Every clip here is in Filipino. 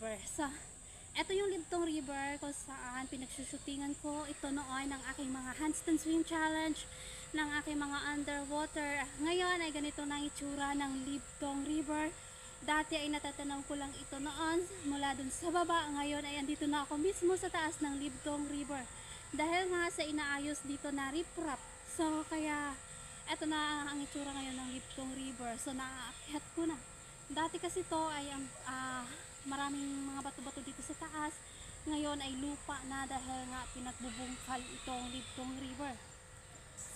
River. So, ito yung Libtong River kung saan pinagsushootingan ko ito noon ng aking mga handstand swim challenge, ng aking mga underwater. Ngayon ay ganito na ang itsura ng Libtong River. Dati ay natatanaw ko lang ito noon mula dun sa baba. Ngayon ay andito na ako mismo sa taas ng Libtong River. Dahil nga sa inaayos dito na riprap. So, kaya ito na ang itsura ngayon ng Libtong River. So, naaakyat ko na. Dati kasi to ay maraming mga bato-bato dito sa taas. Ngayon ay lupa na dahil nga pinagbubungkal itong Libtong River.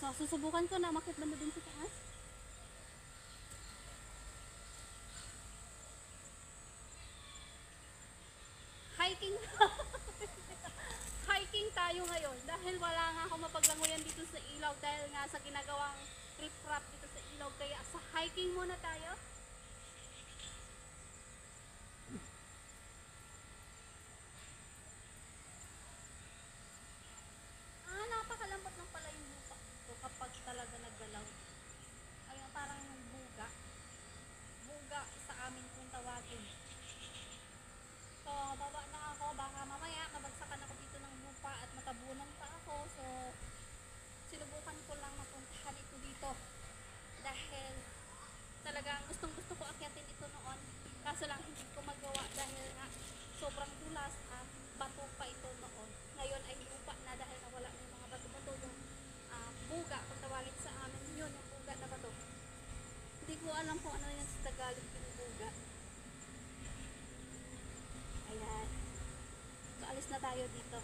So, susubukan ko na makit banda din sa taas. Hiking hiking tayo ngayon dahil wala nga ako mapaglangoyan dito sa ilog dahil nga sa ginagawang riprap dito sa ilog, kaya sa hiking muna tayo. Napakalambot ng pala yung lupa ito kapag talaga naggalaw. Ayun, parang yung buga sa amin kung tawagin. So, baba na ako, baka mamaya mabagsakan ako dito ng lupa at matabunan pa ako. So, sinubukan ko lang mapuntahan ito dito dahil talagang gustong gusto ko akyatin ito noon, kaso lang hindi ko magawa dahil nga sobrang dulas at bato pa ito noon. Ngayon ay lupa na dahil nawala na yung mga bato-bato, yung buga kung tawagin sa amin yun, yung buga na bato. Hindi ko alam kung ano yan sa Tagalog yung buga. Ayan. So, alis na tayo dito.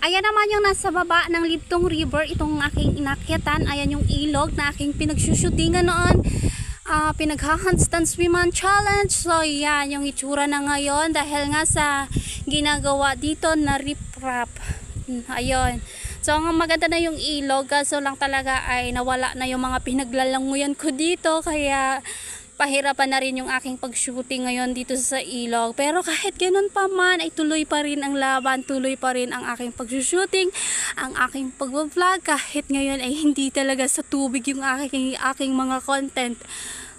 Ayan naman yung nasa baba ng Libtong River, itong aking inakyatan. Ayan yung ilog na aking pinagsushootingan noon. Pinagha-handstand swimman challenge. So, yan yung itsura na ngayon dahil nga sa ginagawa dito na riprap. Ayun. So, ang maganda na yung ilog, kaso lang talaga ay nawala na yung mga pinaglalanguyan ko dito, kaya pahirapan na rin yung aking pag-shooting ngayon dito sa ilog. Pero kahit ganun pa man, ay tuloy pa rin ang laban, tuloy pa rin ang aking pag-shooting, ang aking pag-vlog, kahit ngayon ay hindi talaga sa tubig yung aking mga content.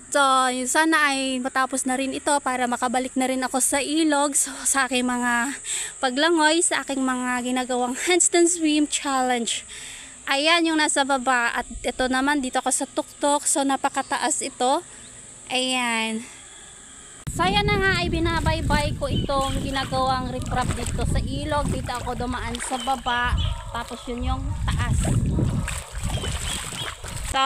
So, sana ay matapos na rin ito para makabalik na rin ako sa ilog, so, sa aking mga paglangoy, sa aking mga ginagawang handstand swim challenge. Ayan yung nasa baba, at ito naman dito ako sa tuktok, so napakataas ito. Ayan. Saya na nga ay binabaybay ko itong ginagawang riprap dito sa ilog. Dito ako dumaan sa baba, tapos yun yung taas. So,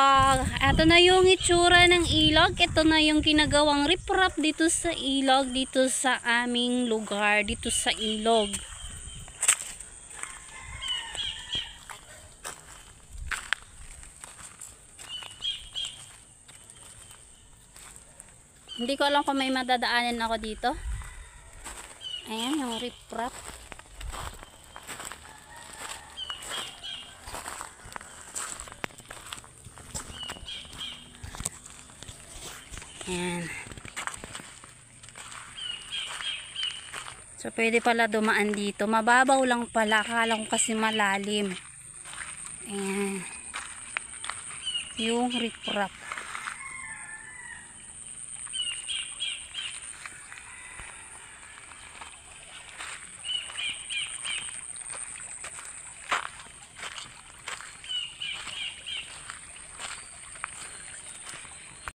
ito na yung itsura ng ilog. Ito na yung ginagawang riprap dito sa ilog, dito sa aming lugar, dito sa ilog. Hindi ko alam kung may madadaanan ako dito. Ayan yung riprap. Ayan. So, pwede pala dumaan dito. Mababaw lang pala. Akala ko kasi malalim. Ayan. Yung riprap.